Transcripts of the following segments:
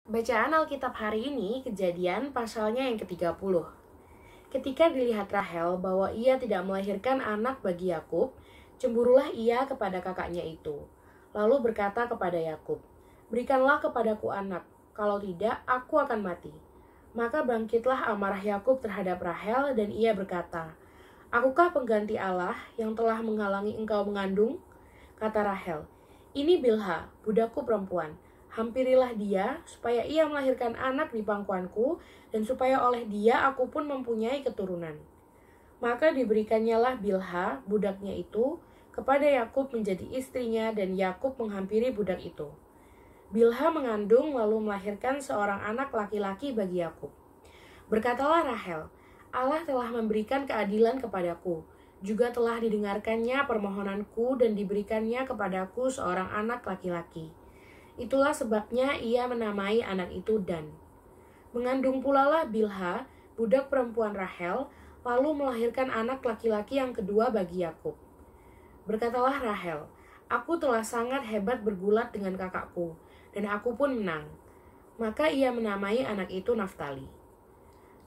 Bacaan Alkitab hari ini Kejadian pasalnya yang ke-30. Ketika dilihat Rahel bahwa ia tidak melahirkan anak bagi Yakub, cemburulah ia kepada kakaknya itu. Lalu berkata kepada Yakub, "Berikanlah kepadaku anak, kalau tidak aku akan mati." Maka bangkitlah amarah Yakub terhadap Rahel dan ia berkata, "Akukah pengganti Allah yang telah menghalangi engkau mengandung?" Kata Rahel, "Ini Bilha, budakku perempuan. Hampirilah dia, supaya ia melahirkan anak di pangkuanku, dan supaya oleh dia aku pun mempunyai keturunan." Maka diberikannya Bilha, budaknya itu, kepada Yakub menjadi istrinya, dan Yakub menghampiri budak itu. Bilha mengandung lalu melahirkan seorang anak laki-laki bagi Yakub. Berkatalah Rahel, "Allah telah memberikan keadilan kepadaku, juga telah didengarkannya permohonanku dan diberikannya kepadaku seorang anak laki-laki. Itulah sebabnya ia menamai anak itu Dan." Mengandung pula Bilha, budak perempuan Rahel, lalu melahirkan anak laki-laki yang kedua bagi Yakub. Berkatalah Rahel, "Aku telah sangat hebat bergulat dengan kakakku, dan aku pun menang." Maka ia menamai anak itu Naftali.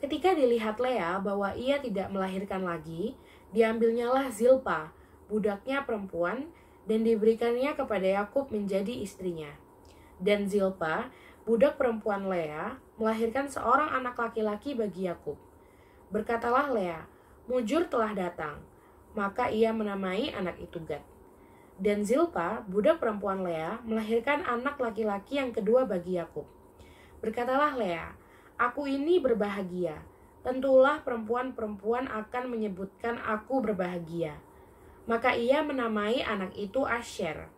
Ketika dilihat Lea bahwa ia tidak melahirkan lagi, diambilnyalah Zilpa, budaknya perempuan, dan diberikannya kepada Yakub menjadi istrinya. Dan Zilpa, budak perempuan Lea, melahirkan seorang anak laki-laki bagi Yakub. Berkatalah Lea, "Mujur telah datang." Maka ia menamai anak itu Gad. Dan Zilpa, budak perempuan Lea, melahirkan anak laki-laki yang kedua bagi Yakub. Berkatalah Lea, "Aku ini berbahagia. Tentulah perempuan-perempuan akan menyebutkan aku berbahagia." Maka ia menamai anak itu Asher.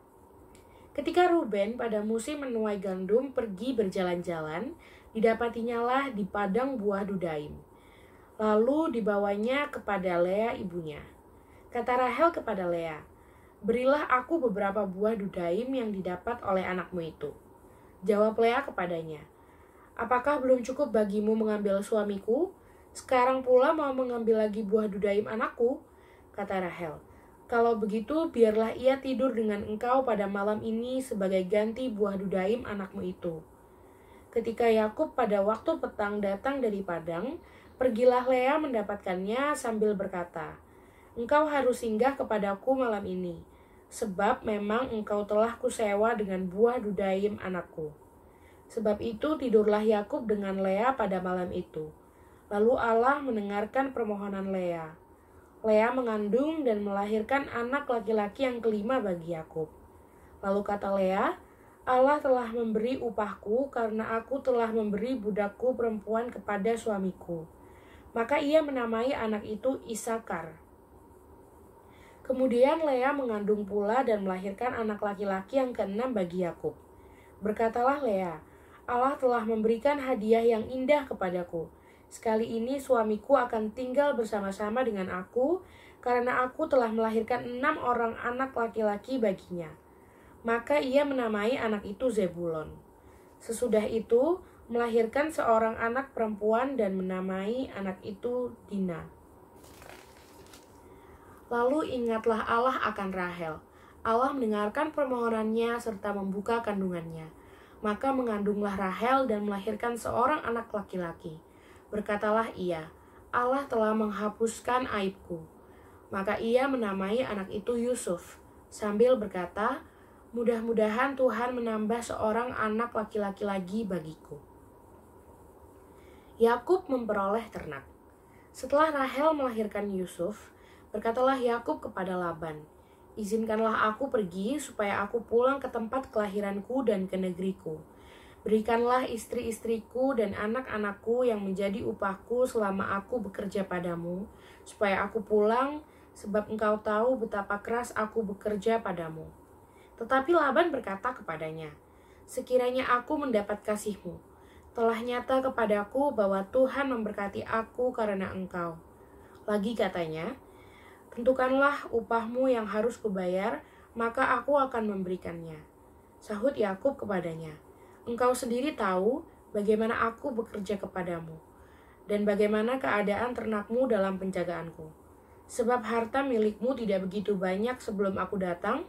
Ketika Ruben pada musim menuai gandum pergi berjalan-jalan, didapatinyalah di padang buah dudaim. Lalu dibawanya kepada Lea ibunya. Kata Rahel kepada Lea, "Berilah aku beberapa buah dudaim yang didapat oleh anakmu itu." Jawab Lea kepadanya, "Apakah belum cukup bagimu mengambil suamiku? Sekarang pula mau mengambil lagi buah dudaim anakku?" Kata Rahel, "Kalau begitu, biarlah ia tidur dengan engkau pada malam ini sebagai ganti buah dudaim anakmu itu." Ketika Yakub pada waktu petang datang dari padang, pergilah Lea mendapatkannya sambil berkata, "Engkau harus singgah kepadaku malam ini, sebab memang engkau telah kusewa dengan buah dudaim anakku." Sebab itu tidurlah Yakub dengan Lea pada malam itu. Lalu Allah mendengarkan permohonan Lea. Lea mengandung dan melahirkan anak laki-laki yang kelima bagi Yakub. Lalu kata Lea, "Allah telah memberi upahku karena aku telah memberi budakku perempuan kepada suamiku." Maka ia menamai anak itu Isakar. Kemudian Lea mengandung pula dan melahirkan anak laki-laki yang keenam bagi Yakub. Berkatalah Lea, "Allah telah memberikan hadiah yang indah kepadaku. Sekali ini suamiku akan tinggal bersama-sama dengan aku, karena aku telah melahirkan 6 orang anak laki-laki baginya." Maka ia menamai anak itu Zebulon. Sesudah itu, melahirkan seorang anak perempuan dan menamai anak itu Dina. Lalu ingatlah Allah akan Rahel. Allah mendengarkan permohonannya serta membuka kandungannya. Maka mengandunglah Rahel dan melahirkan seorang anak laki-laki. Berkatalah ia, "Allah telah menghapuskan aibku." Maka ia menamai anak itu Yusuf, sambil berkata, "Mudah-mudahan Tuhan menambah seorang anak laki-laki lagi bagiku." Yakub memperoleh ternak. Setelah Rahel melahirkan Yusuf, berkatalah Yakub kepada Laban, "Izinkanlah aku pergi supaya aku pulang ke tempat kelahiranku dan ke negeriku. Berikanlah istri-istriku dan anak-anakku yang menjadi upahku selama aku bekerja padamu, supaya aku pulang, sebab engkau tahu betapa keras aku bekerja padamu." Tetapi Laban berkata kepadanya, "Sekiranya aku mendapat kasihmu, telah nyata kepadaku bahwa Tuhan memberkati aku karena engkau." Lagi katanya, "Tentukanlah upahmu yang harus kubayar, maka aku akan memberikannya." Sahut Yakub kepadanya, "Engkau sendiri tahu bagaimana aku bekerja kepadamu, dan bagaimana keadaan ternakmu dalam penjagaanku. Sebab harta milikmu tidak begitu banyak sebelum aku datang,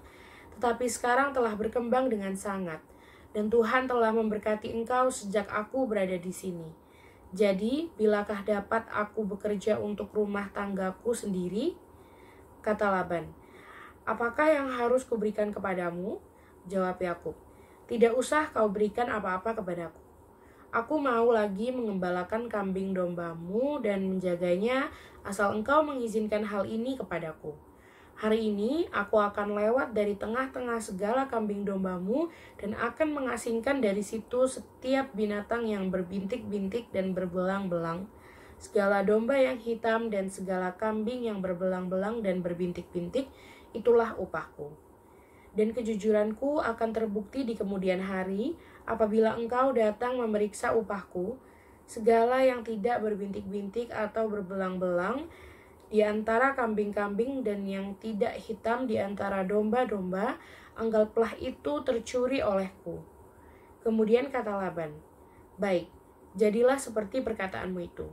tetapi sekarang telah berkembang dengan sangat, dan Tuhan telah memberkati engkau sejak aku berada di sini. Jadi, bilakah dapat aku bekerja untuk rumah tanggaku sendiri?" Kata Laban, "Apakah yang harus kuberikan kepadamu?" Jawab Yakub, "Tidak usah kau berikan apa-apa kepadaku. Aku mau lagi mengembalakan kambing dombamu dan menjaganya, asal engkau mengizinkan hal ini kepadaku. Hari ini aku akan lewat dari tengah-tengah segala kambing dombamu dan akan mengasingkan dari situ setiap binatang yang berbintik-bintik dan berbelang-belang, segala domba yang hitam dan segala kambing yang berbelang-belang dan berbintik-bintik, itulah upahku. Dan kejujuranku akan terbukti di kemudian hari, apabila engkau datang memeriksa upahku, segala yang tidak berbintik-bintik atau berbelang-belang di antara kambing-kambing dan yang tidak hitam di antara domba-domba, anggaplah itu tercuri olehku." Kemudian kata Laban, "Baik, jadilah seperti perkataanmu itu."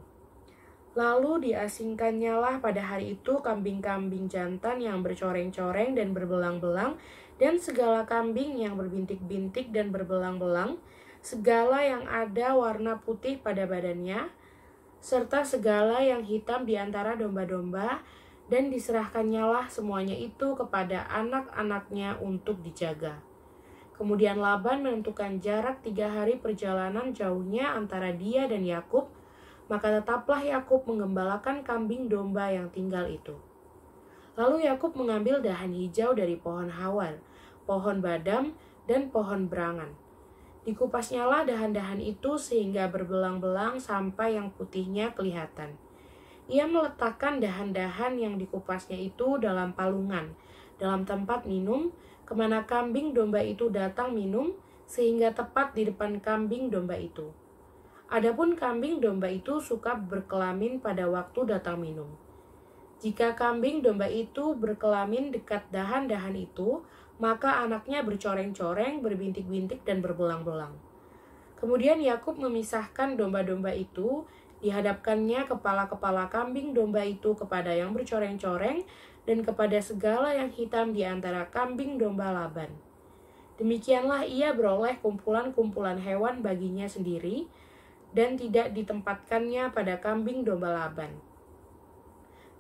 Lalu diasingkannyalah pada hari itu kambing-kambing jantan yang bercoreng-coreng dan berbelang-belang, dan segala kambing yang berbintik-bintik dan berbelang-belang, segala yang ada warna putih pada badannya, serta segala yang hitam di antara domba-domba, dan diserahkannyalah semuanya itu kepada anak-anaknya untuk dijaga. Kemudian Laban menentukan jarak 3 hari perjalanan jauhnya antara dia dan Yakub, maka tetaplah Yakub menggembalakan kambing domba yang tinggal itu. Lalu Yakub mengambil dahan hijau dari pohon hawar, pohon badam, dan pohon berangan. Dikupasnyalah dahan-dahan itu sehingga berbelang-belang sampai yang putihnya kelihatan. Ia meletakkan dahan-dahan yang dikupasnya itu dalam palungan, dalam tempat minum, kemana kambing domba itu datang minum, sehingga tepat di depan kambing domba itu. Adapun kambing domba itu suka berkelamin pada waktu datang minum. Jika kambing domba itu berkelamin dekat dahan-dahan itu, maka anaknya bercoreng-coreng, berbintik-bintik, dan berbelang-belang. Kemudian Yakub memisahkan domba-domba itu, dihadapkannya kepala-kepala kambing domba itu kepada yang bercoreng-coreng dan kepada segala yang hitam di antara kambing domba Laban. Demikianlah ia beroleh kumpulan-kumpulan hewan baginya sendiri, dan tidak ditempatkannya pada kambing domba Laban.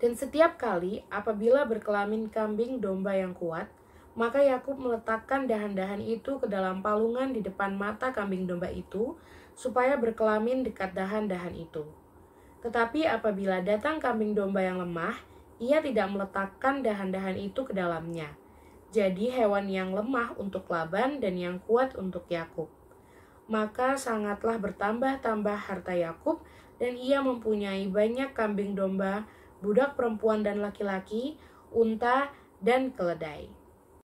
Dan setiap kali apabila berkelamin kambing domba yang kuat, maka Yakub meletakkan dahan-dahan itu ke dalam palungan di depan mata kambing domba itu, supaya berkelamin dekat dahan-dahan itu. Tetapi apabila datang kambing domba yang lemah, ia tidak meletakkan dahan-dahan itu ke dalamnya. Jadi hewan yang lemah untuk Laban dan yang kuat untuk Yakub. Maka sangatlah bertambah-tambah harta Yakub, dan ia mempunyai banyak kambing domba, budak perempuan dan laki-laki, unta, dan keledai.